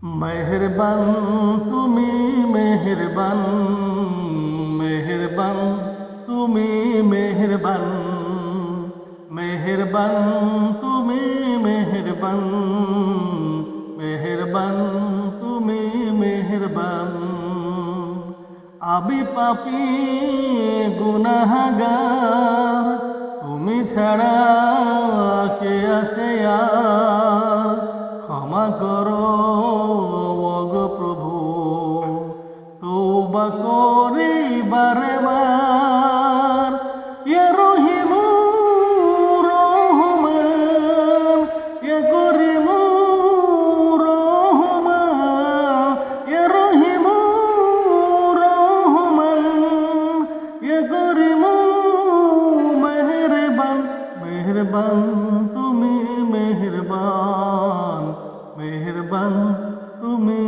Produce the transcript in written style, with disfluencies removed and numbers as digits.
মেহেরবান তুমি মেহেরবান, মেহেরবান তুমি মেহেরবান, মেহেরবান তুমি মেহেরবান, মেহেরবান তুমি মেহেরবান। আমি পাপী গুনাহগার, তুমি ছাড়া কে আছে আর? ক্ষমা করো ওগো প্রভু, তওবা করি বারে বার। ইয়া রহিমু রহমান, ইয়া করিমু রহমান, ইয়া রহিমু রহমান, ইয়া করিমু মেহেরবান। মেহেরবান তুমি মেহেরবান, মেহেরবান তুমি